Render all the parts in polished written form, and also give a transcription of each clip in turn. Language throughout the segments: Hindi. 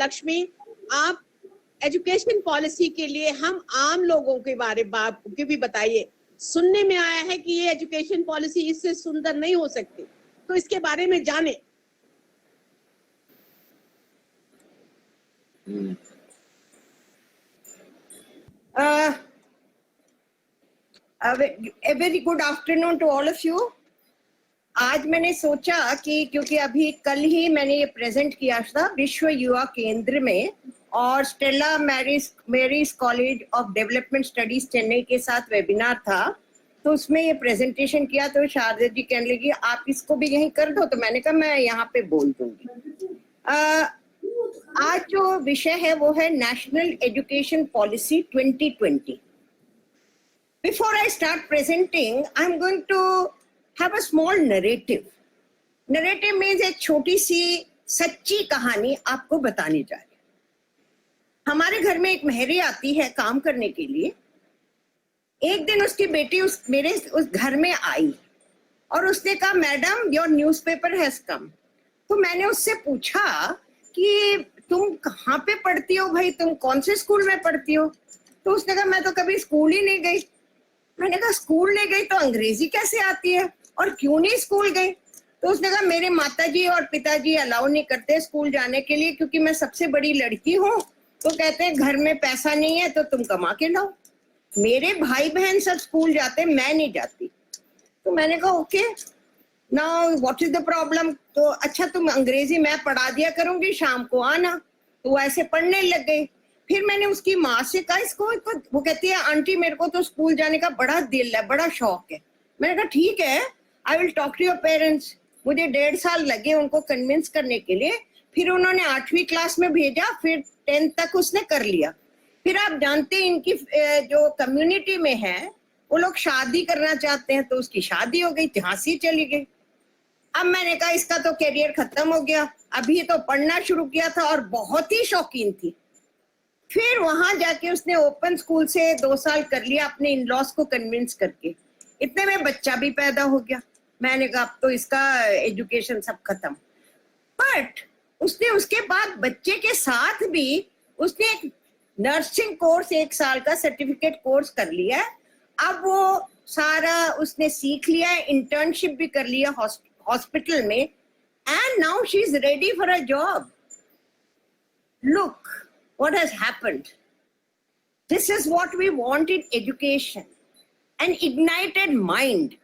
लक्ष्मी, आप एजुकेशन पॉलिसी के लिए हम आम लोगों के बारे में भी बताइए। सुनने में आया है कि ये एजुकेशन पॉलिसी इससे सुंदर नहीं हो सकती, तो इसके बारे में जाने। A very good afternoon to all of you. आज मैंने सोचा कि क्योंकि अभी कल ही मैंने ये प्रेजेंट किया था विश्व युवा केंद्र में और Stella Mary's college of development studies Chennai के साथ वेबिनार था, तो उसमें ये प्रेजेंटेशन किया। तो शारदा जी कहने लगी आप इसको भी यहीं कर दो, तो मैंने कहा मैं यहाँ पे बोल दूंगी। आज जो विषय है वो है national education policy 2020। Before I start presenting, I'm going to have a small narrative. Narrative means एक छोटी सी सच्ची कहानी आपको बताने जा रही है। हमारे घर में एक मेहरी आती है काम करने के लिए। एक दिन उसकी बेटी मेरे घर में आई और उसने कहा madam your newspaper has come. तो मैंने उससे पूछा कि तुम कहाँ पे पढ़ती हो भाई, तुम कौन से स्कूल में पढ़ती हो? तो उसने कहा मैं तो कभी स्कूल ही नहीं गई। मैंने कहा स्कूल नहीं गई तो अंग्रेजी कैसे आती है और क्यों नहीं स्कूल गई? तो उसने कहा मेरे माताजी और पिताजी अलाउ नहीं करते स्कूल जाने के लिए, क्योंकि मैं सबसे बड़ी लड़की हूँ, तो कहते हैं घर में पैसा नहीं है तो तुम कमा के लाओ। मेरे भाई बहन सब स्कूल जाते, मैं नहीं जाती। तो मैंने कहा okay now what is the problem? तो अच्छा तुम अंग्रेजी मैं पढ़ा दिया करूंगी, शाम को आना। तो वो ऐसे पढ़ने लग गई। फिर मैंने उसकी माँ से कहा इसको, वो कहती है आंटी मेरे को तो स्कूल जाने का बड़ा दिल है, बड़ा शौक है। मैंने कहा ठीक है I will talk to your parents. मुझे 1.5 साल लगे उनको कन्विंस करने के लिए। फिर उन्होंने 8वीं क्लास में भेजा, फिर 10th तक उसने कर लिया। फिर आप जानते हैं इनकी जो कम्युनिटी में है वो लोग शादी करना चाहते हैं, तो उसकी शादी हो गई, झांसी चली गई। अब मैंने कहा इसका तो करियर खत्म हो गया। अभी तो पढ़ना शुरू किया था और बहुत ही शौकीन थी। फिर वहां जाके उसने ओपन स्कूल से 2 साल कर लिया अपने इन लॉज को कन्विंस करके। इतने में बच्चा भी पैदा हो गया। मैंने कहा अब तो इसका एजुकेशन सब खत्म। बट उसने उसके बाद बच्चे के साथ भी उसने एक नर्सिंग कोर्स 1 साल का सर्टिफिकेट कोर्स कर लिया है। अब वो सारा उसने सीख लिया है, इंटर्नशिप भी कर लिया हॉस्पिटल में, and now she is ready for a job. Look what has happened. This is what we want in education, an ignited mind.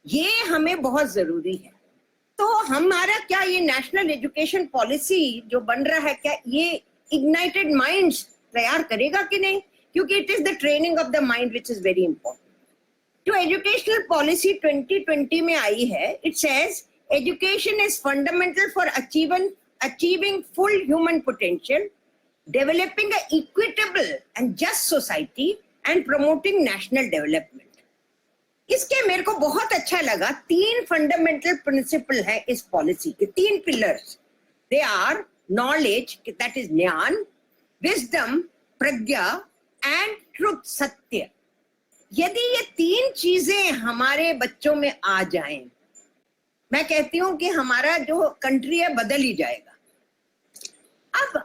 ये हमें बहुत जरूरी है। तो हमारा क्या ये नेशनल एजुकेशन पॉलिसी जो बन रहा है, क्या ये इग्नाइटेड माइंड्स तैयार करेगा कि नहीं? क्योंकि it is the training of the mind which is very important. जो एजुकेशनल पॉलिसी 2020 में आई है, it says education is fundamental for achieving full human potential, developing an equitable and just society and promoting national development. इसके मेरे को बहुत अच्छा लगा। 3 फंडामेंटल प्रिंसिपल है इस पॉलिसी के, 3 pillars. They are knowledge, that is ज्ञान, विजडम, प्रज्ञा, एंड ट्रुथ, सत्य। यदि ये 3 चीजें हमारे बच्चों में आ जाएं, मैं कहती हूँ कि हमारा जो कंट्री है बदल ही जाएगा। अब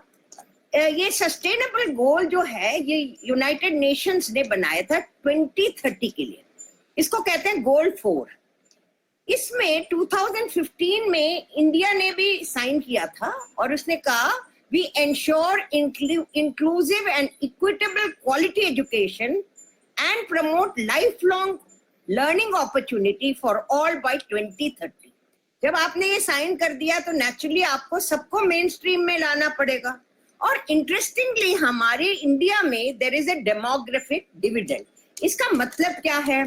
ये सस्टेनेबल गोल जो है ये यूनाइटेड नेशंस ने बनाया था 2030 के लिए। इसको कहते हैं गोल 4। इसमें 2015 में इंडिया ने भी साइन किया था और उसने कहा we ensure inclusive and equitable quality education and promote life long learning opportunity for all by 2030। जब आपने ये साइन कर दिया तो नेचुरली आपको सबको मेन स्ट्रीम में लाना पड़ेगा। और इंटरेस्टिंगली हमारे इंडिया में there is a demographic dividend. इसका मतलब क्या है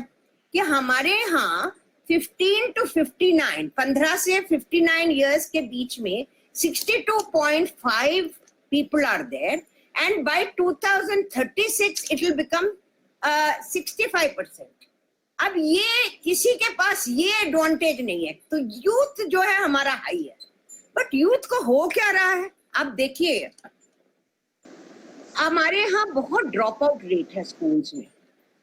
कि हमारे यहाँ 15 to 59, 15 से 59 इयर्स के बीच में 62.5 people are there, and by 2036 it will become 65%। अब ये किसी के पास ये एडवांटेज नहीं है, तो यूथ जो है हमारा हाई है। बट यूथ को हो क्या रहा है? अब देखिए हमारे यहाँ बहुत ड्रॉप आउट रेट है स्कूल्स में।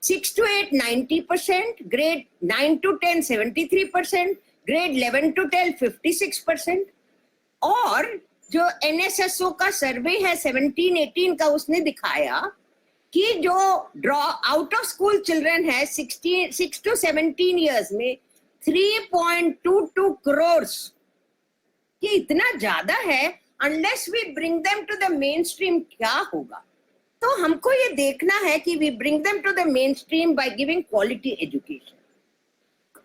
6 to 8 90%, grade 9 to 10 73%, grade 11 to 12 56%। और जो NSSO का सर्वे है 17-18 का, उसने दिखाया कि जो draw out of school children है 6 to 17 ईयर्स में 3.22 करोड़, ये इतना ज्यादा है। Unless we bring them to the mainstream, क्या होगा? तो हमको ये देखना है कि we bring them to the mainstream by giving quality education.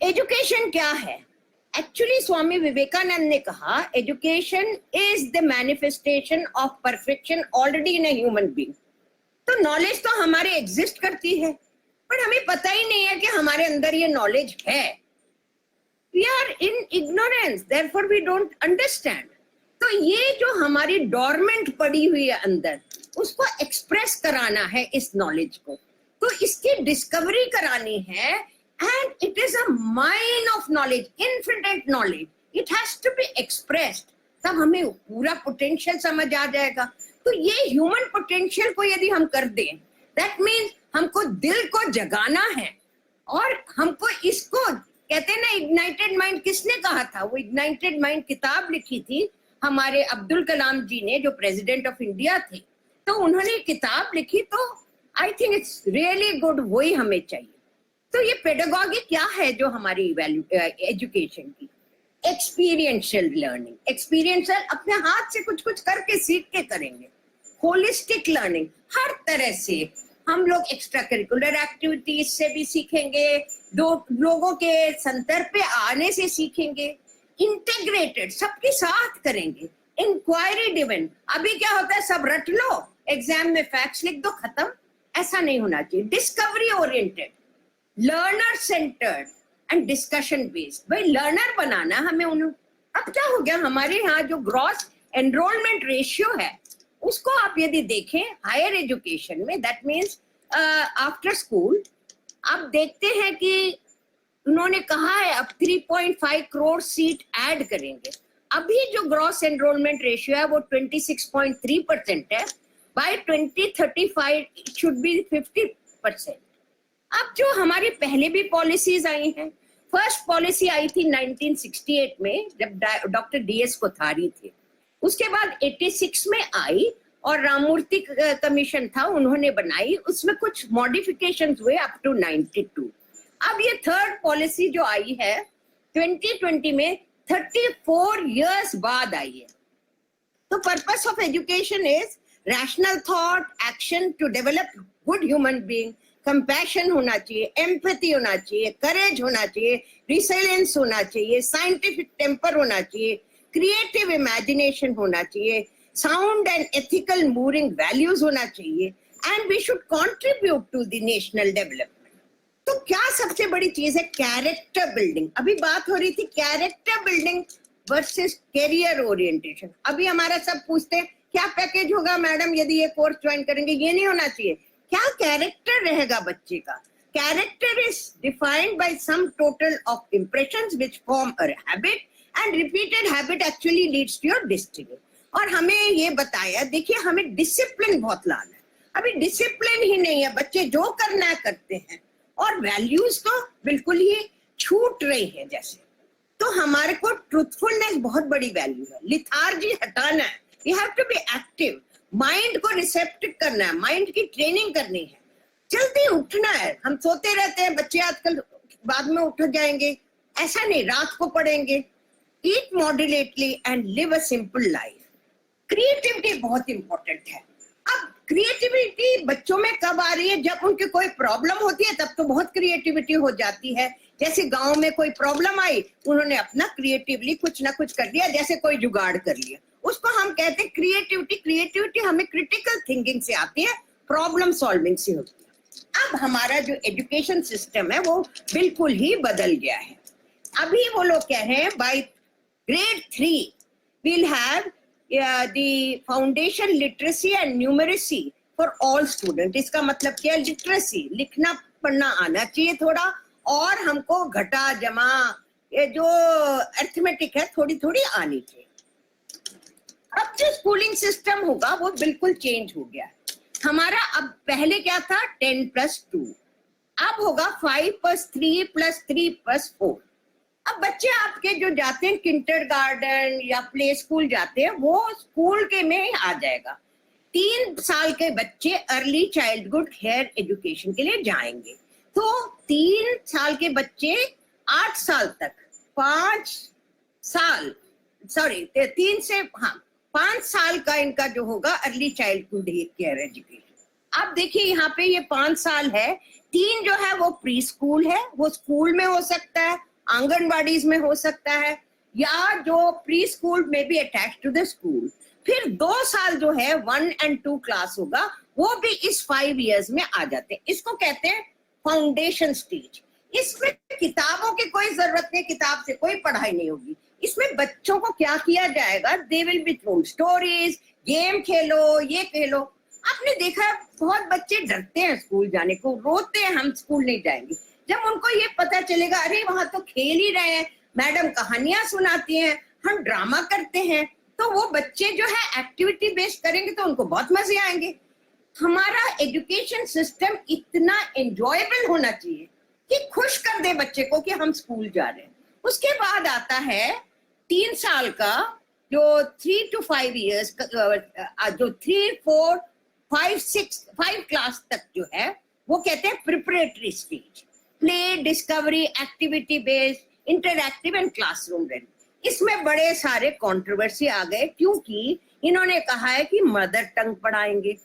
Education क्या है? एक्चुअली स्वामी विवेकानंद ने कहा education is the manifestation of perfection already in a human being. तो नॉलेज तो हमारे एग्जिस्ट करती है, पर हमें पता ही नहीं है कि हमारे अंदर ये नॉलेज है। We are in ignorance, therefore we don't understand. तो ये जो हमारी डोरमेंट पड़ी हुई है अंदर, उसको एक्सप्रेस कराना है इस नॉलेज को, तो इसकी डिस्कवरी करानी है। And it is a mine of knowledge, infinite knowledge, it has to be expressed, तब हमें पूरा पोटेंशियल समझ आ जाएगा। तो ये ह्यूमन पोटेंशियल को यदि हम कर दें, दैट मीन्स हमको दिल को जगाना है, और हमको इसको कहते हैं ना इग्नाइटेड माइंड। किसने कहा था? वो इग्नाइटेड माइंड किताब लिखी थी हमारे अब्दुल कलाम जी ने, जो प्रेसिडेंट ऑफ इंडिया थे। तो उन्होंने किताब लिखी, तो I think it's really good, वही हमें चाहिए। तो ये पेडागॉजी क्या है जो हमारी एजुकेशन की? एक्सपीरियंशियल लर्निंग, एक्सपीरियंशियल, अपने हाथ से कुछ कुछ करके सीख के करेंगे। होलिस्टिक लर्निंग, हर तरह से हम लोग एक्स्ट्रा करिकुलर एक्टिविटीज से भी सीखेंगे, लोगों के संदर्भ पे आने से सीखेंगे, इंटीग्रेटेड सबके साथ करेंगे, इंक्वायरी ड्रिवन। अभी क्या होता है, सब रट लो, एग्जाम में फैक्ट्स लिख दो, खत्म। ऐसा नहीं होना चाहिए। Discovery oriented, learner centred and discussion based. भाई लर्नर बनाना हमें अब क्या हो गया, हमारे यहाँ जो ग्रॉस एनरोलमेंट रेशियो है, उसको आप यदि देखें हायर एजुकेशन में, दैट मीन्स आफ्टर स्कूल, आप देखते हैं कि उन्होंने कहा है अब 3.5 करोड़ सीट ऐड करेंगे। अभी जो ग्रॉस एनरोलमेंट रेशियो है वो 26.3% है। By 2035 it should be 50%। अब जो हमारी पहले भी पॉलिसीज आई हैं, फर्स्ट पॉलिसी आई थी 1968 में, जब डॉक्टर DS कोठारी थे। उसके बाद 86 में आई, और राममूर्ति कमीशन था, उन्होंने बनाई, उसमें कुछ मॉडिफिकेशंस हुए अप टू 92। अब ये थर्ड पॉलिसी जो आई है 2020 में, 34 इयर्स बाद आई है। तो purpose of education is rational thought, action to develop good human being. Compassion होना चाहिए, एम्पैथी होना चाहिए, करेज होना चाहिए, रिसिलियंस होना चाहिए, साइंटिफिक टेम्पर होना चाहिए, क्रिएटिव इमेजिनेशन होना चाहिए, sound and ethical moving values होना चाहिए, and we should contribute to the national development. तो क्या सबसे बड़ी चीज है? Character building. अभी बात हो रही थी character building versus career orientation. अभी हमारा सब पूछते हैं क्या पैकेज होगा मैडम यदि ये कोर्स ज्वाइन करेंगे? ये नहीं होना चाहिए। क्या कैरेक्टर रहेगा बच्चे का? Character is defined by sum total of impressions which form a habit, and repeated habit actually leads to your destiny. और हमें ये बताया, देखिए हमें डिसिप्लिन बहुत लाना है। अभी डिसिप्लिन ही नहीं है, बच्चे जो करना है करते हैं, और वैल्यूज तो बिल्कुल ही छूट रही है जैसे। तो हमारे को ट्रूथफुलनेस बहुत बड़ी वैल्यू है, लिथार्जी हटाना है, we have to be active, mind को रिसेप्टिव करना है, माइंड की ट्रेनिंग करनी है, जल्दी उठना है। हम सोते रहते हैं, बच्चे आजकल बाद में उठ जाएंगे, ऐसा नहीं, रात को पढ़ेंगे। Eat moderately and live a simple life. Creativity बहुत इंपॉर्टेंट है। अब क्रिएटिविटी बच्चों में कब आ रही है? जब उनकी कोई प्रॉब्लम होती है, तब तो बहुत क्रिएटिविटी हो जाती है। जैसे गांव में कोई प्रॉब्लम आई, उन्होंने अपना क्रिएटिवली कुछ ना कुछ कर दिया, जैसे कोई जुगाड़ कर लिया, उसको हम कहते हैं क्रिएटिविटी। क्रिएटिविटी हमें क्रिटिकल थिंकिंग से आती है, प्रॉब्लम सॉल्विंग से होती है। अब हमारा जो एजुकेशन सिस्टम है वो बिल्कुल ही बदल गया है। अभी वो लोग कह रहे हैं bye grade 3 we'll have the foundation literacy and numeracy for all students। इसका मतलब क्या है? लिटरेसी, लिखना पढ़ना आना चाहिए थोड़ा, और हमको घटा जमा ये जो अर्थमेटिक है थोड़ी थोड़ी आनी चाहिए। अब जो स्कूलिंग सिस्टम होगा वो बिल्कुल चेंज हो गया है हमारा। अब पहले क्या था? 10+2, अब होगा 5+3+3+4। अब बच्चे आपके जो जाते हैं किंडरगार्टन या प्ले स्कूल जाते हैं, वो स्कूल के में आ जाएगा। 3 साल के बच्चे अर्ली चाइल्डहुड हेयर एजुकेशन के लिए जाएंगे। तो 3 साल के बच्चे 8 साल तक 5 साल 5 साल का इनका जो होगा अर्ली चाइल्डहुड केयर एजुकेशन। आप देखिए यहाँ पे ये 5 साल है, 3 जो है वो प्री स्कूल है, वो स्कूल में हो सकता है, आंगनबाड़ीज में हो सकता है, या जो प्री स्कूल में भी अटैच टू द स्कूल। फिर 2 साल जो है 1 और 2 क्लास होगा, वो भी इस 5 इयर्स में आ जाते हैं। इसको कहते हैं फाउंडेशन स्टेज। इसमें किताबों की कोई जरूरत नहीं, किताब से कोई पढ़ाई नहीं होगी। इसमें बच्चों को क्या किया जाएगा, they will be thrown stories, game खेलो, ये खेलो। आपने देखा बहुत बच्चे डरते हैं स्कूल जाने को, रोते हैं हम स्कूल नहीं जाएंगे। जब उनको ये पता चलेगा अरे वहां तो खेल ही रहे हैं, मैडम कहानियां सुनाती हैं, हम ड्रामा करते हैं, तो वो बच्चे जो है एक्टिविटी बेस्ड करेंगे तो उनको बहुत मजे आएंगे। हमारा एजुकेशन सिस्टम इतना एंजॉयबल होना चाहिए कि खुश कर दे बच्चे को कि हम स्कूल जा रहे हैं। उसके बाद आता है 3 साल का जो 3 to 5 इयर्स जो 3, 4, 5, 6, 5 क्लास तक जो है वो कहते हैं preparatory stage. Play, discovery, activity based, interactive and classroom ready. इसमें बड़े सारे कंट्रोवर्सी आ गए, क्योंकि इन्होंने कहा है कि मदर टंग पढ़ाएंगे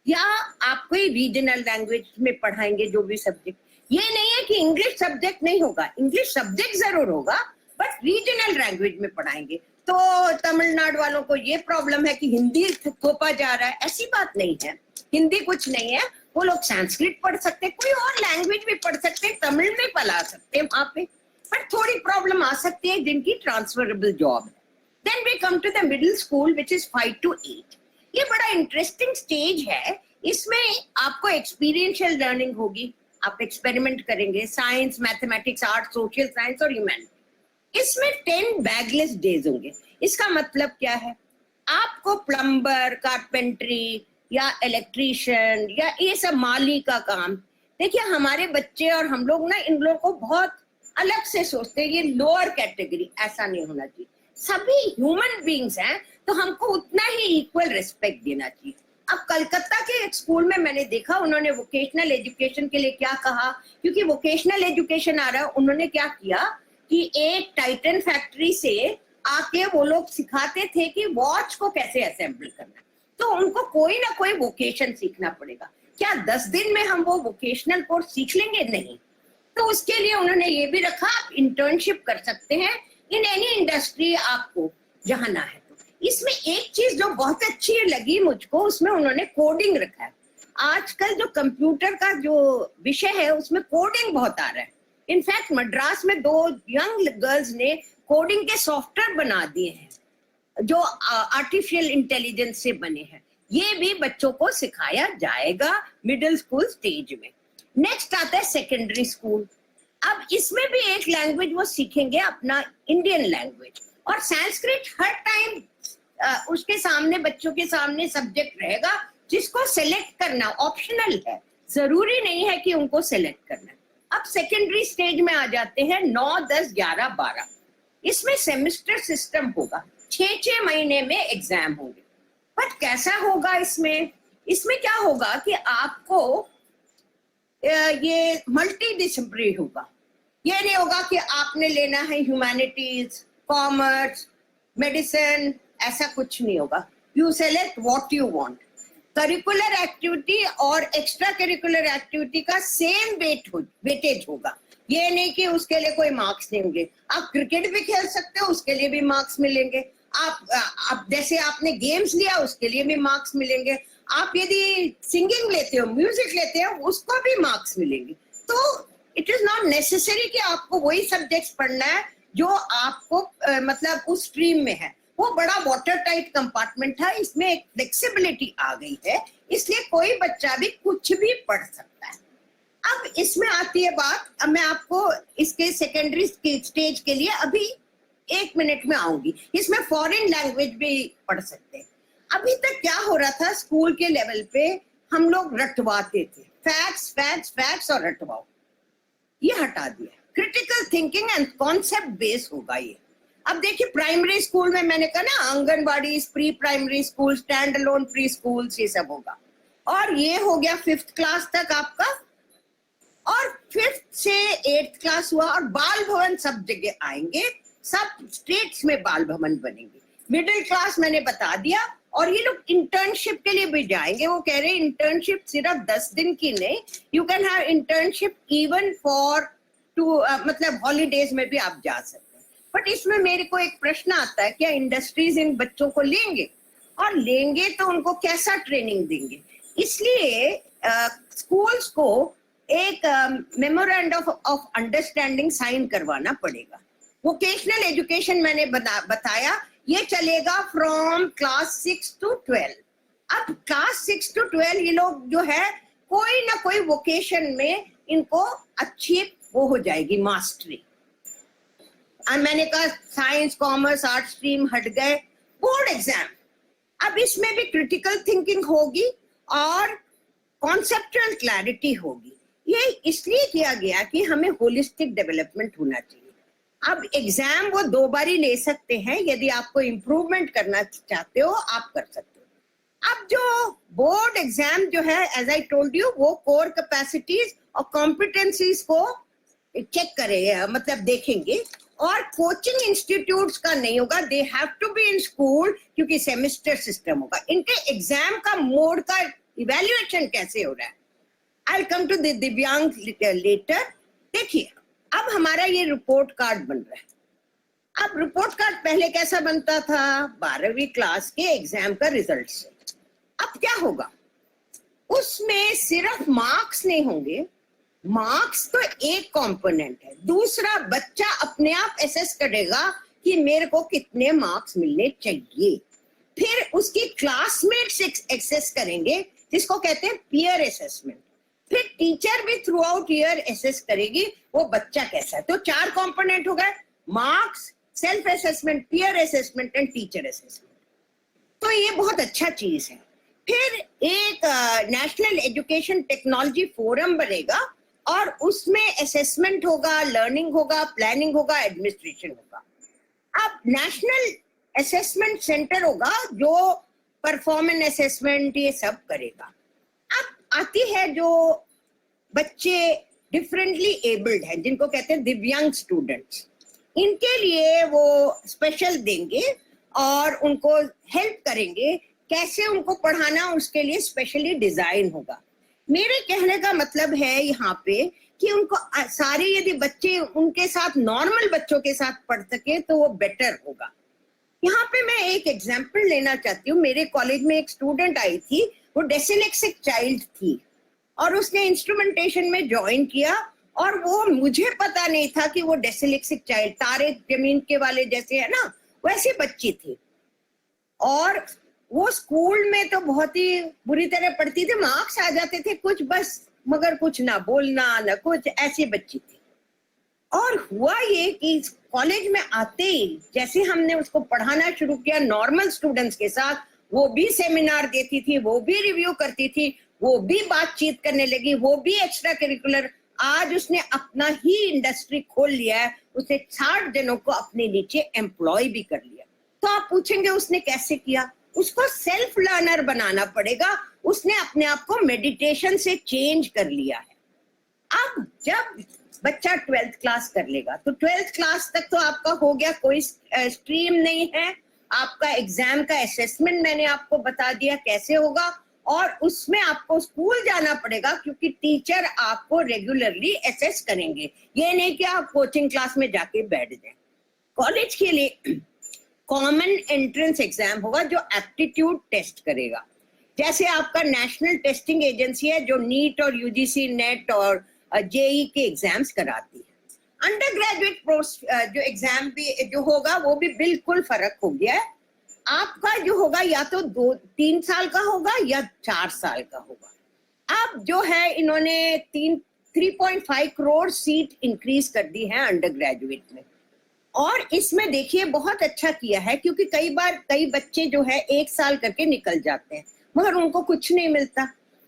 या आप कोई रीजनल लैंग्वेज में पढ़ाएंगे जो भी सब्जेक्ट। ये नहीं है कि इंग्लिश सब्जेक्ट नहीं होगा, इंग्लिश सब्जेक्ट जरूर होगा, बट रीजनल लैंग्वेज में पढ़ाएंगे। तो तमिलनाडु वालों को ये प्रॉब्लम है कि हिंदी थोपा जा रहा है, ऐसी बात नहीं है। हिंदी कुछ नहीं है, वो लोग संस्कृत पढ़ सकते हैं, कोई और लैंग्वेज भी पढ़ सकते हैं, तमिल में पढ़ा सकते हैं वहां पे। पर थोड़ी प्रॉब्लम आ सकती है जिनकी ट्रांसफरेबल जॉब है। Then we come to the middle school which is 5 to 8। ये बड़ा इंटरेस्टिंग स्टेज है। इसमें आपको एक्सपीरियंशियल लर्निंग होगी, आप एक्सपेरिमेंट करेंगे, science, mathematics, art, social science और ह्यूमैनिटी। इसमें 10 बैगलेस डेज होंगे। इसका मतलब क्या है, आपको प्लम्बर, कारपेंट्री या इलेक्ट्रीशियन या ये सब माली का काम। देखिए हमारे बच्चे और हम लोग ना इन लोगों को बहुत अलग से सोचते हैं, ये लोअर कैटेगरी, ऐसा नहीं होना चाहिए। सभी ह्यूमन बीइंग्स हैं, तो हमको उतना ही इक्वल रिस्पेक्ट देना चाहिए। अब कलकत्ता के एक स्कूल में मैंने देखा, उन्होंने वोकेशनल एजुकेशन के लिए क्या कहा, क्योंकि वोकेशनल एजुकेशन आ रहा है, उन्होंने क्या किया कि एक टाइटन फैक्ट्री से आके वो लोग सिखाते थे कि वॉच को कैसे असेंबल करना है। तो उनको कोई ना कोई वोकेशन सीखना पड़ेगा। क्या 10 दिन में हम वो वोकेशनल कोर्स सीख लेंगे? नहीं। तो उसके लिए उन्होंने ये भी रखा, आप इंटर्नशिप कर सकते हैं इन एनी इंडस्ट्री आपको जहां ना है। तो इसमें एक चीज जो बहुत अच्छी लगी मुझको, उसमें उन्होंने कोडिंग रखा है। आजकल जो कंप्यूटर का जो विषय है उसमें कोडिंग बहुत आ रहा है। इनफैक्ट मद्रास में 2 यंग गर्ल्स ने कोडिंग के सॉफ्टवेयर बना दिए हैं जो आर्टिफिशियल इंटेलिजेंस से बने हैं। ये भी बच्चों को सिखाया जाएगा मिडिल स्कूल स्टेज में। नेक्स्ट आता है सेकेंडरी स्कूल। अब इसमें भी एक लैंग्वेज वो सीखेंगे, अपना इंडियन लैंग्वेज। और संस्कृत हर टाइम उसके सामने, बच्चों के सामने सब्जेक्ट रहेगा जिसको सेलेक्ट करना ऑप्शनल है, जरूरी नहीं है कि उनको सेलेक्ट करना। अब सेकेंडरी स्टेज में आ जाते हैं 9, 10, 11, 12। इसमें सेमेस्टर सिस्टम होगा, 6 महीने में एग्जाम होंगे। बट कैसा होगा इसमें क्या होगा कि आपको ये मल्टी डिसिप्लिनरी होगा। ये नहीं होगा कि आपने लेना है ह्यूमैनिटीज, कॉमर्स, मेडिसिन, ऐसा कुछ नहीं होगा। You select what you want. Curricular activity और एक्स्ट्रा करिकुलर एक्टिविटी का सेम वेटेज होगा। ये नहीं कि उसके लिए कोई मार्क्स देंगे। आप क्रिकेट भी खेल सकते हो, उसके लिए भी मार्क्स मिलेंगे। आप जैसे आपने गेम्स लिया, उसके लिए भी मार्क्स मिलेंगे। आप यदि सिंगिंग लेते हो, म्यूजिक लेते हो, उसको भी मार्क्स मिलेंगे। तो इट इज नॉट नेसेसरी कि आपको वही सब्जेक्ट्स पढ़ना है जो आपको मतलब उस स्ट्रीम में है। वो बड़ा वाटर टाइट कंपार्टमेंट था, इसमें एक फ्लेक्सिबिलिटी आ गई है, इसलिए कोई बच्चा भी कुछ भी पढ़ सकता है। अब इसमें आती है बात, अब मैं आपको इसके सेकेंडरी स्टेज के लिए अभी 1 मिनट में आऊंगी। इसमें फॉरेन लैंग्वेज भी पढ़ सकते हैं। अभी तक क्या हो रहा था, स्कूल के लेवल पे हम लोग रटवाते थे, फैक्ट्स फैक्ट्स फैक्ट्स और रटवाओ, ये हटा दिया। Critical thinking and concept base होगा ये। अब देखिए प्राइमरी स्कूल में मैंने कहा ना, anganwadi, pre primary school, stand alone pre school, ये सब होगा। और ये हो गया 5th क्लास तक आपका, और 5th से 8th क्लास हुआ, और बाल भवन सब जगह आएंगे, सब स्टेट्स में बाल भवन बनेंगे। मिडिल क्लास मैंने बता दिया, और ये लोग इंटर्नशिप के लिए भी जाएंगे। वो कह रहे हैं इंटर्नशिप सिर्फ 10 दिन की नहीं, you can have internship even for मतलब हॉलीडेज में भी आप जा सकते हैं। बट इसमें मेरे को एक प्रश्न आता है, क्या इंडस्ट्रीज इन बच्चों को लेंगे, और लेंगे तो उनको कैसा ट्रेनिंग देंगे? इसलिए स्कूल्स को एक मेमोरेंडम ऑफ अंडरस्टैंडिंग साइन करवाना पड़ेगा। वोकेशनल एजुकेशन मैंने बताया, ये चलेगा फ्रॉम क्लास 6 to 12। अब क्लास 6 to 12 ये लोग जो है कोई ना कोई वोकेशन में इनको अच्छी वो हो जाएगी मास्टरी। मैंने कहा साइंस, कॉमर्स, आर्ट स्ट्रीम हट गए। बोर्ड एग्जाम, अब इसमें भी क्रिटिकल थिंकिंग होगी और कॉन्सेप्चुअल क्लैरिटी होगी। ये इसलिए किया गया कि हमें होलिस्टिक डेवलपमेंट होना चाहिए। अब एग्जाम वो 2 बार ही ले सकते हैं, यदि आपको इम्प्रूवमेंट करना चाहते हो आप कर सकते हो। अब जो बोर्ड एग्जाम जो है, एज आई टोल्ड यू, वो कोर कैपेसिटीज और कॉम्पिटेंसीज को चेक करें, मतलब देखेंगे। और कोचिंग इंस्टीट्यूट्स का नहीं होगा, they have to be in school, क्योंकि सेमेस्टर सिस्टम होगा। इनके एग्जाम का मोड का इवैल्यूएशन कैसे हो रहा है, आई कम टू दिव्यांग लेटर। देखिए अब हमारा ये रिपोर्ट कार्ड बन रहा है। अब रिपोर्ट कार्ड पहले कैसा बनता था? 12वीं क्लास के एग्जाम का रिजल्ट से। अब क्या होगा, उसमें सिर्फ मार्क्स नहीं होंगे, मार्क्स तो एक कंपोनेंट है, दूसरा बच्चा अपने आप एसेस करेगा कि मेरे को कितने मार्क्स मिलने चाहिए। फिर उसकी क्लासमेट्स एसेस करेंगे, जिसको कहते हैं पीयर असेसमेंट। फिर टीचर भी थ्रू आउट ईयर एसेस करेगी वो बच्चा कैसा है। तो 4 कंपोनेंट हो गए, marks, self assessment, peer assessment and teacher assessment. तो ये बहुत अच्छा चीज है। फिर एक नेशनल एजुकेशन टेक्नोलॉजी फोरम बनेगा, और उसमें असेसमेंट होगा, लर्निंग होगा, प्लानिंग होगा, एडमिनिस्ट्रेशन होगा। अब नेशनल असेसमेंट सेंटर होगा जो परफॉर्मेंस असेसमेंट ये सब करेगा। अब आती है जो बच्चे डिफरेंटली एबल्ड हैं, जिनको कहते हैं दिव्यांग स्टूडेंट्स, इनके लिए वो स्पेशल देंगे और उनको हेल्प करेंगे कैसे उनको पढ़ाना, उसके लिए स्पेशली डिजाइन होगा। मेरे कहने का मतलब है यहाँ पे कि उनको सारे यदि बच्चे उनके साथ नॉर्मल बच्चों के साथ पढ़ सके तो वो बेटर होगा। यहाँ पे मैं एक एग्जाम्पल लेना चाहती हूँ। मेरे कॉलेज में एक स्टूडेंट आई थी, वो डिसलेक्सिक चाइल्ड थी, और उसने इंस्ट्रूमेंटेशन में ज्वाइन किया, और वो मुझे पता नहीं था कि वो डिसलेक्सिक चाइल्ड, तारे जमीन के वाले जैसे है ना, वैसी बच्ची थी। और वो स्कूल में तो बहुत ही बुरी तरह पढ़ती थी, मार्क्स आ जाते थे कुछ बस, मगर कुछ ना बोलना ना कुछ, ऐसी बच्ची थी। और हुआ ये कि कॉलेज में आते ही जैसे हमने उसको पढ़ाना शुरू किया नॉर्मल स्टूडेंट्स के साथ, वो भी सेमिनार देती थी, वो भी रिव्यू करती थी, वो भी बातचीत करने लगी, वो भी एक्स्ट्रा करिकुलर। आज उसने अपना ही इंडस्ट्री खोल लिया है, उसने 60 जनों को अपने नीचे एम्प्लॉय भी कर लिया। तो आप पूछेंगे उसने कैसे किया? उसको सेल्फ लर्नर बनाना पड़ेगा। उसने अपने आप को मेडिटेशन से चेंज कर लिया है। अब जब बच्चा 12th क्लास कर लेगा तो 12th क्लास तक तो आपका हो गया, कोई स्ट्रीम नहीं है। आपका एग्जाम का असेसमेंट मैंने आपको बता दिया कैसे होगा, और उसमें आपको स्कूल जाना पड़ेगा क्योंकि टीचर आपको रेगुलरली असेस करेंगे। ये नहीं कि आप कोचिंग क्लास में जाके बैठ जाएं। कॉलेज के लिए कॉमन एंट्रेंस एग्जाम होगा जो एप्टीट्यूड टेस्ट करेगा। जैसे आपका नेशनल टेस्टिंग एजेंसी है जो नीट और यूजीसी नेट और जेई के एग्जाम्स कराती है। अंडर ग्रेजुएट जो एग्जाम भी जो होगा वो भी बिल्कुल फर्क हो गया है। आपका जो होगा या तो 2-3 साल का होगा या 4 साल का होगा। अब जो है इन्होंने 3.5 करोड़ सीट इंक्रीज कर दी है अंडर ग्रेजुएट में, और इसमें देखिए बहुत अच्छा किया है क्योंकि कई बार कई बच्चे जो है 1 साल करके निकल जाते हैं मगर उनको कुछ नहीं मिलता।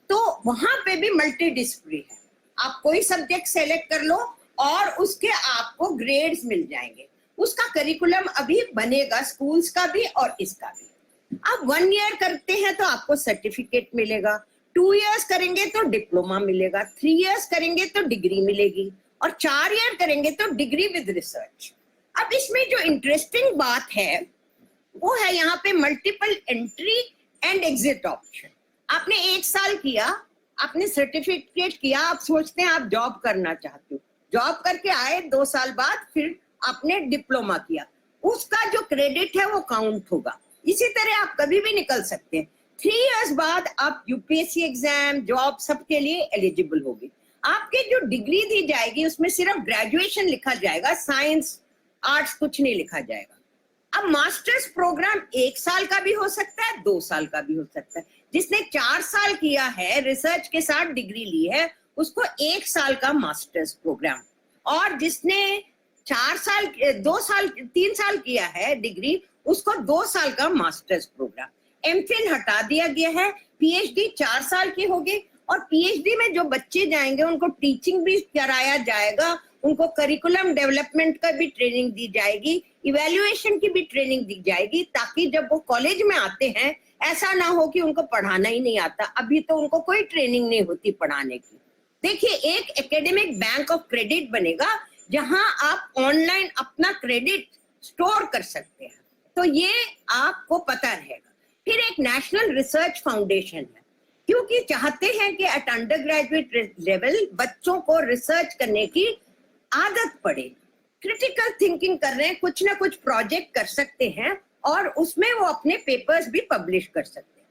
तो वहां पे भी मल्टी डिसिप्लिनरी है, आप कोई सब्जेक्ट सेलेक्ट कर लो और उसके आपको ग्रेड्स मिल जाएंगे। उसका करिकुलम अभी बनेगा, स्कूल्स का भी और इसका भी। आप 1 ईयर करते हैं तो आपको सर्टिफिकेट मिलेगा, 2 इयर्स करेंगे तो डिप्लोमा मिलेगा, 3 इयर्स करेंगे तो डिग्री मिलेगी, और 4 ईयर करेंगे तो डिग्री विद रिसर्च। अब इसमें जो इंटरेस्टिंग बात है वो है यहाँ पे multiple entry and exit option. आपने 1 साल किया, आपने सर्टिफिकेट किया, आप सोचते हैं आप जॉब करना चाहते हो, जॉब करके आए 2 साल बाद, फिर आपने डिप्लोमा किया, उसका जो क्रेडिट है वो काउंट होगा। इसी तरह आप कभी भी निकल सकते हैं। 3 इयर्स बाद आप यूपीएससी एग्जाम, जॉब सबके लिए एलिजिबल होगी। आपके जो डिग्री दी जाएगी उसमें सिर्फ ग्रेजुएशन लिखा जाएगा, साइंस आर्ट्स कुछ नहीं लिखा जाएगा। अब मास्टर्स प्रोग्राम 1 साल का भी हो सकता है, 2 साल का भी हो सकता है। जिसने 4 साल किया है, रिसर्च के साथ डिग्री ली है, उसको 1 साल का मास्टर्स प्रोग्राम, और जिसने 4 साल 2 साल 3 साल किया है डिग्री, उसको 2 साल का मास्टर्स प्रोग्राम। एमफिल हटा दिया गया है, पीएचडी 4 साल की होगी, और पीएचडी में जो बच्चे जाएंगे उनको टीचिंग भी कराया जाएगा, उनको करिकुलम डेवलपमेंट का भी ट्रेनिंग दी जाएगी, इवैल्यूएशन की भी ट्रेनिंग दी जाएगी, ताकि जब वो कॉलेज में आते हैं ऐसा ना हो कि उनको पढ़ाना ही नहीं आता। अभी तो उनको कोई ट्रेनिंग नहीं होती पढ़ाने की। देखिए, एक एकेडमिक बैंक ऑफ क्रेडिट बनेगा जहां आप ऑनलाइन अपना क्रेडिट स्टोर कर सकते हैं, तो ये आपको पता रहेगा। फिर एक नेशनल रिसर्च फाउंडेशन है, क्योंकि चाहते हैं कि एट अंडर ग्रेजुएट लेवल बच्चों को रिसर्च करने की आदत पड़े, क्रिटिकल थिंकिंग कर रहे हैं, कुछ ना कुछ प्रोजेक्ट कर सकते हैं और उसमें वो अपने पेपर्स भी पब्लिश कर सकते हैं।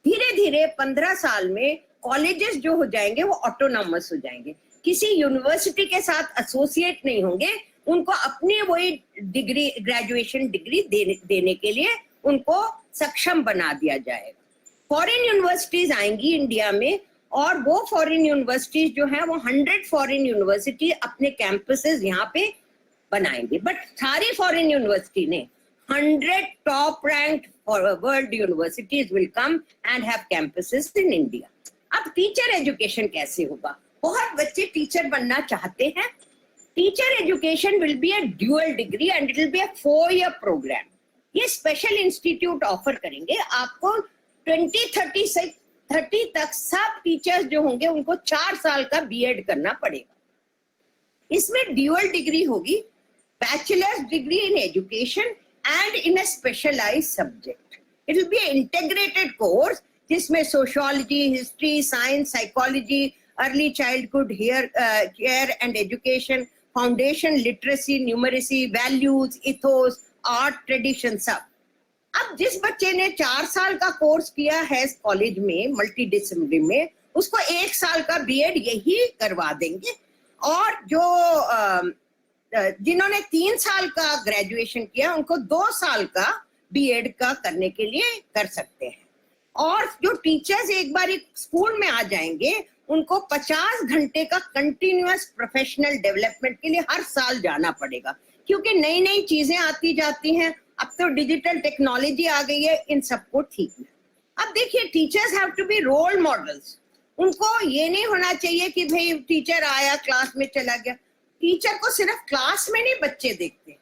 धीरे धीरे 15 साल में कॉलेजेस जो हो जाएंगे वो ऑटोनॉमस हो जाएंगे, किसी यूनिवर्सिटी के साथ एसोसिएट नहीं होंगे, उनको अपनी वही डिग्री, ग्रेजुएशन डिग्री देने के लिए उनको सक्षम बना दिया जाएगा। फॉरेन यूनिवर्सिटीज आएंगी इंडिया में, और वो फॉरेन यूनिवर्सिटीज जो है वो 100 फॉरेन यूनिवर्सिटी अपने कैंपसेस यहाँ पे बनाएंगे। बट सारी फॉरेन यूनिवर्सिटी ने 100 top ranked world universities will come and have campuses in India. अब टीचर एजुकेशन कैसे होगा? बहुत बच्चे टीचर बनना चाहते हैं। Teacher education will be a dual degree and it will be a 4-year program. ये स्पेशल इंस्टीट्यूट ऑफर करेंगे आपको। 2030 तक सब टीचर्स जो होंगे उनको 4 साल का बीएड करना पड़ेगा। इसमें ड्यूअल डिग्री होगी, bachelors degree in education and in a specialised subject. It will be an integrated course जिसमें sociology, history, science, psychology, early childhood care and education, foundation, literacy, numeracy, values, ethos, art, tradition, सब। अब जिस बच्चे ने 4 साल का कोर्स किया है कॉलेज में मल्टी डिसिप्लिनरी में, उसको 1 साल का बीएड यही करवा देंगे, और जो जिन्होंने 3 साल का ग्रेजुएशन किया उनको 2 साल का बीएड का करने के लिए कर सकते हैं। और जो टीचर्स एक बार स्कूल में आ जाएंगे उनको 50 घंटे का कंटिन्यूअस प्रोफेशनल डेवलपमेंट के लिए हर साल जाना पड़ेगा, क्योंकि नई नई चीजें आती जाती हैं। अब तो डिजिटल टेक्नोलॉजी आ गई है, इन सबको ठीक है। अब देखिए, teachers have to be role models. उनको ये नहीं होना चाहिए कि भाई टीचर आया क्लास में चला गया। टीचर को सिर्फ क्लास में नहीं बच्चे देखते,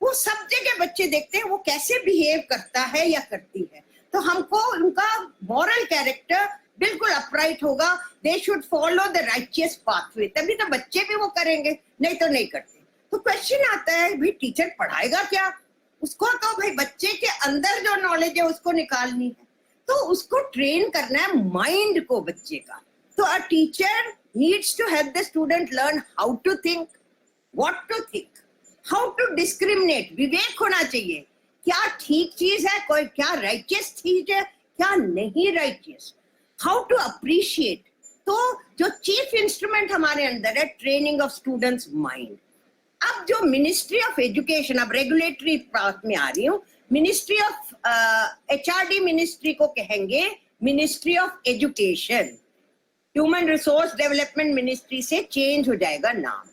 वो सब जगह बच्चे देखते हैं, वो कैसे बिहेव करता है या करती है। तो हमको उनका मॉरल कैरेक्टर बिल्कुल अपराइट होगा। They should follow the righteous pathway, तभी तो बच्चे भी वो करेंगे, नहीं तो नहीं करते। तो क्वेश्चन आता है, भाई टीचर पढ़ाएगा क्या? उसको तो भाई बच्चे के अंदर जो नॉलेज है उसको निकालनी है, तो उसको ट्रेन करना है माइंड को, बच्चे का। तो a teacher needs to help the student learn how to think, what to think, how to discriminate. विवेक होना चाहिए, क्या ठीक चीज है, कोई क्या राइचियस चीज है, क्या नहीं राइचियस, हाउ टू अप्रिशिएट। तो जो चीफ इंस्ट्रूमेंट हमारे अंदर है, ट्रेनिंग ऑफ स्टूडेंट्स माइंड। अब जो मिनिस्ट्री ऑफ एजुकेशन, अब रेगुलेटरी पार्ट में आ रही हूँ, मिनिस्ट्री ऑफ एचआरडी मिनिस्ट्री को कहेंगे ministry of education. Human resource development ministry से चेंज हो जाएगा नाम,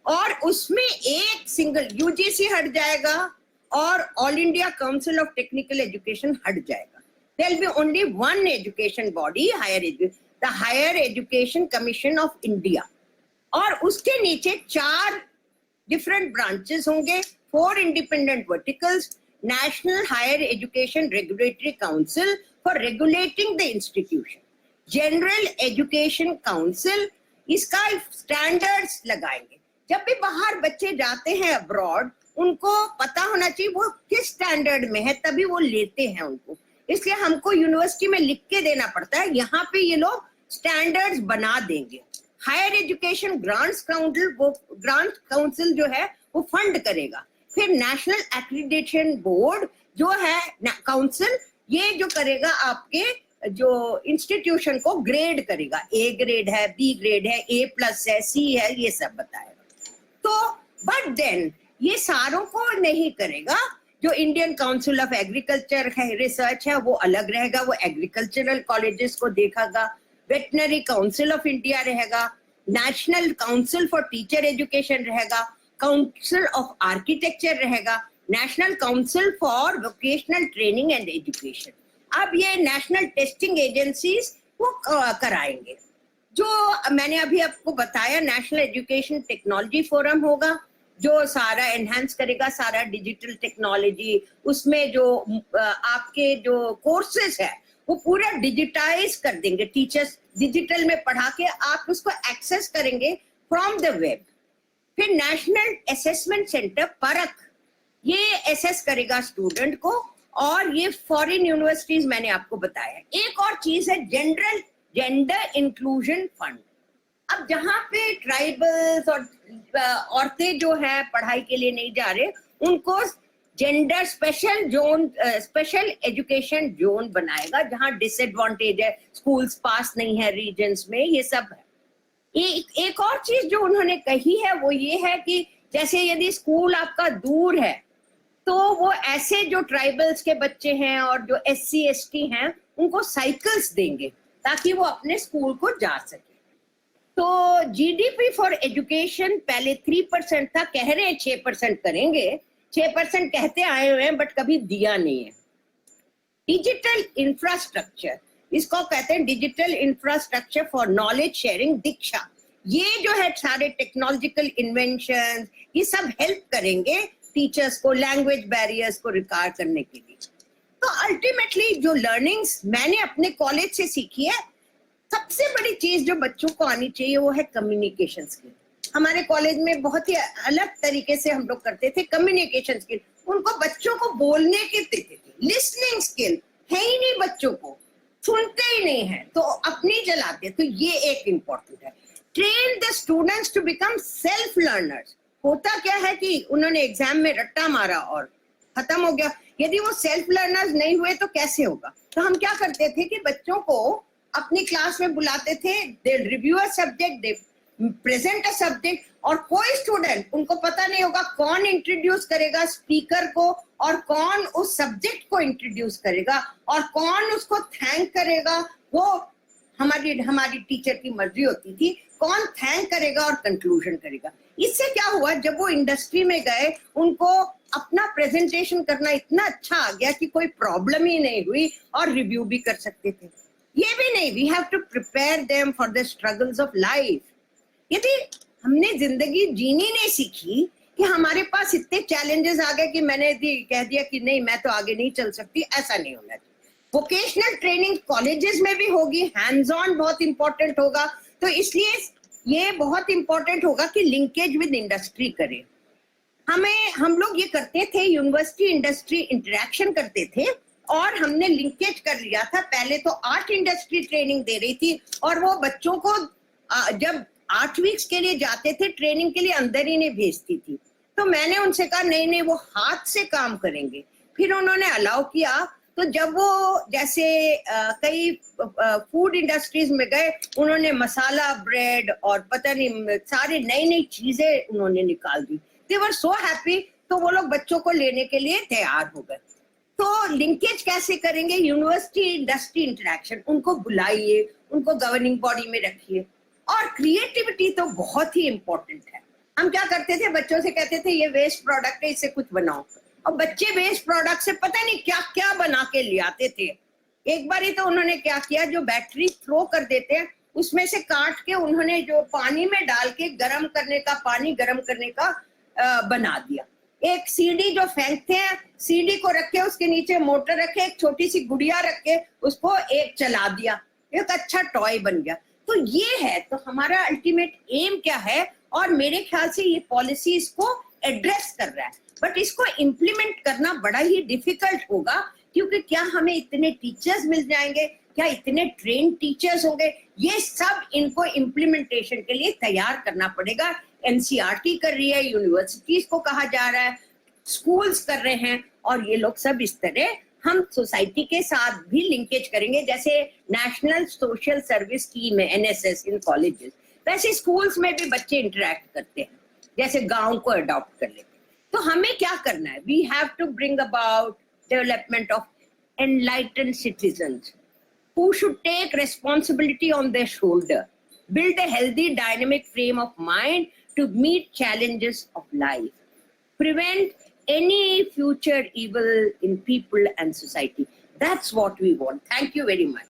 और उसमें एक सिंगल यूजीसी हट जाएगा और all India council of technical education हट जाएगा। There will be only one education body, higher education, the higher education commission of India. और उसके नीचे 4 डिफरेंट ब्रांचेस होंगे, 4 independent verticals, national higher education regulatory council for regulating the institution, general education council, इसका स्टैंडर्ड्स लगाएंगे। जब भी बाहर बच्चे जाते हैं अब्रॉड, उनको पता होना चाहिए वो किस स्टैंडर्ड में है, तभी वो लेते हैं उनको। इसलिए हमको यूनिवर्सिटी में लिख के देना पड़ता है, यहाँ पे ये लोग स्टैंडर्ड्स बना देंगे। हायर एजुकेशन ग्रांट्स काउंसिल जो है वो फंड करेगा। फिर नेशनल एक्रीडिटेशन बोर्ड जो है काउंसिल, ये जो करेगा आपके जो इंस्टीट्यूशन को ग्रेड करेगा, ए ग्रेड है, बी ग्रेड है, A+ है, C है, ये सब बताएगा। तो बट देन ये सारों को नहीं करेगा। जो इंडियन काउंसिल ऑफ एग्रीकल्चर है, रिसर्च है, वो अलग रहेगा, वो एग्रीकल्चरल कॉलेजेस को देखेगा। वेटनरी काउंसिल ऑफ इंडिया रहेगा, national council for teacher education रहेगा, काउंसिल ऑफ आर्किटेक्चर रहेगा, national council for vocational training and education. अब ये नेशनल टेस्टिंग एजेंसीज वो कराएंगे। जो मैंने अभी आपको बताया, नेशनल एजुकेशन टेक्नोलॉजी फोरम होगा, जो सारा एनहांस करेगा सारा डिजिटल टेक्नोलॉजी। उसमें जो आपके जो कोर्सेज है वो पूरा डिजिटाइज कर देंगे, टीचर्स डिजिटल में पढ़ा के आप उसको एक्सेस करेंगे फ्रॉम द वेब। फिर नेशनल असेसमेंट सेंटर परख, ये असेस करेगा स्टूडेंट को, और ये फॉरेन यूनिवर्सिटीज मैंने आपको बताया। एक और चीज है जेंडर इंक्लूजन फंड। अब जहाँ पे ट्राइबल्स और औरतें जो है पढ़ाई के लिए नहीं जा रहे, उनको gender special zone, special education zone बनाएगा, जहाँ डिसएडवांटेज है, स्कूल्स पास नहीं है रीजन्स में, ये सब है। एक और चीज जो उन्होंने कही है वो ये है कि जैसे यदि स्कूल आपका दूर है, तो वो ऐसे जो ट्राइबल्स के बच्चे हैं और जो SC ST हैं, उनको साइकिल्स देंगे ताकि वो अपने स्कूल को जा सके। तो GDP फॉर एजुकेशन पहले 3% था, कह रहे हैं 6% करेंगे। 6% कहते आए हुए हैं, बट कभी दिया नहीं है। डिजिटल इंफ्रास्ट्रक्चर, इसको कहते हैं digital infrastructure for knowledge sharing, Diksha. ये जो है सारे टेक्नोलॉजिकल इन्वेंशन, ये सब हेल्प करेंगे टीचर्स को लैंग्वेज बैरियर्स को रिकवर करने के लिए। तो अल्टीमेटली जो लर्निंग्स मैंने अपने कॉलेज से सीखी है, सबसे बड़ी चीज जो बच्चों को आनी चाहिए वो है कम्युनिकेशन स्किल। हमारे कॉलेज में बहुत ही अलग तरीके से हम लोग करते थे कम्युनिकेशन स्किल। उनको बच्चों को बोलने के देते थे, लिसनिंग स्किल है ही नहीं, बच्चों को सुनते ही नहीं है तो अपनी चलाते। तो ये एक इम्पोर्टेंट है। Train the students to become self learners. होता क्या है कि उन्होंने एग्जाम में रट्टा मारा और खत्म हो गया। यदि वो सेल्फ लर्नर्स नहीं हुए तो कैसे होगा? तो हम क्या करते थे कि बच्चों को अपनी क्लास में बुलाते थे, they review a subject, they present a subject, और कोई स्टूडेंट, उनको पता नहीं होगा कौन इंट्रोड्यूस करेगा स्पीकर को और कौन उस सब्जेक्ट को इंट्रोड्यूस करेगा और कौन उसको थैंक करेगा। वो हमारी टीचर की मर्जी होती थी, कौन थैंक करेगा और कंक्लूजन करेगा। इससे क्या हुआ, जब वो इंडस्ट्री में गए, उनको अपना प्रेजेंटेशन करना इतना अच्छा आ गया कि कोई प्रॉब्लम ही नहीं हुई और रिव्यू भी कर सकते थे। ये भी नहीं, we have to prepare them for the struggles of life. यदि हमने जिंदगी जीनी नहीं सीखी कि हमारे पास इतने चैलेंजेस आ गए कि मैंने कह दिया कि नहीं मैं तो आगे नहीं चल सकती, ऐसा नहीं होना चाहिए। वोकेशनल ट्रेनिंग कॉलेजेस में भी होगी, हैंड्स ऑन बहुत इंपॉर्टेंट होगा। तो इसलिए ये बहुत इंपॉर्टेंट होगा कि लिंकेज विद इंडस्ट्री करें। हम लोग ये करते थे, यूनिवर्सिटी इंडस्ट्री इंटरेक्शन करते थे और हमने लिंकेज कर लिया था। पहले तो आर्ट इंडस्ट्री ट्रेनिंग दे रही थी और वो बच्चों को जब 8 वीक्स के लिए जाते थे ट्रेनिंग के लिए, अंदर ही नहीं भेजती थी। तो मैंने उनसे कहा नहीं नहीं वो हाथ से काम करेंगे। फिर उन्होंने अलाउ किया। तो जब वो जैसे कई फूड इंडस्ट्रीज में गए, उन्होंने मसाला ब्रेड और पता नहीं सारे नई नई चीजें उन्होंने निकाल दी। दे वर सो हैप्पी। तो वो लोग बच्चों को लेने के लिए तैयार हो गए। तो लिंकेज कैसे करेंगे? यूनिवर्सिटी इंडस्ट्री इंटरेक्शन, उनको बुलाइए, उनको गवर्निंग बॉडी में रखिए। और क्रिएटिविटी तो बहुत ही इंपॉर्टेंट है। हम क्या करते थे, बच्चों से कहते थे ये वेस्ट प्रोडक्ट है, इससे कुछ बनाओ, और बच्चे वेस्ट प्रोडक्ट से पता नहीं क्या क्या बना के ले आते थे। एक बार ही तो उन्होंने क्या किया, जो बैटरी थ्रो कर देते हैं उसमें से काट के उन्होंने जो पानी में डाल के पानी गर्म करने का बना दिया। एक सीडी जो फेंकते हैं, सीडी को रखे, उसके नीचे मोटर रखे, एक छोटी सी गुड़िया रखे, उसको एक चला दिया, एक अच्छा टॉय बन गया। तो ये है, तो हमारा अल्टीमेट एम क्या है, और मेरे ख्याल से ये पॉलिसी इसको एड्रेस कर रहा है, बट इसको इम्प्लीमेंट करना बड़ा ही डिफिकल्ट होगा, क्योंकि क्या हमें इतने टीचर्स मिल जाएंगे, क्या इतने ट्रेन टीचर्स होंगे, ये सब इनको इम्प्लीमेंटेशन के लिए तैयार करना पड़ेगा। एनसीईआरटी कर रही है, यूनिवर्सिटीज को कहा जा रहा है, स्कूल्स कर रहे हैं, और ये लोग सब इस तरह हम सोसाइटी के साथ भी लिंकेज करेंगे। जैसे नेशनल सोशल सर्विस स्कीम है एनएसएस इन कॉलेजेस, वैसे स्कूल्स में भी बच्चे इंटरेक्ट करते हैं, जैसे गांव को अडॉप्ट कर लेते हैं। तो हमें क्या करना है, we have to bring about development of enlightened citizens who should take responsibility on their shoulder, build a healthy dynamic frame of mind to meet challenges of life, prevent any future evil in people and society. That's what we want. Thank you very much.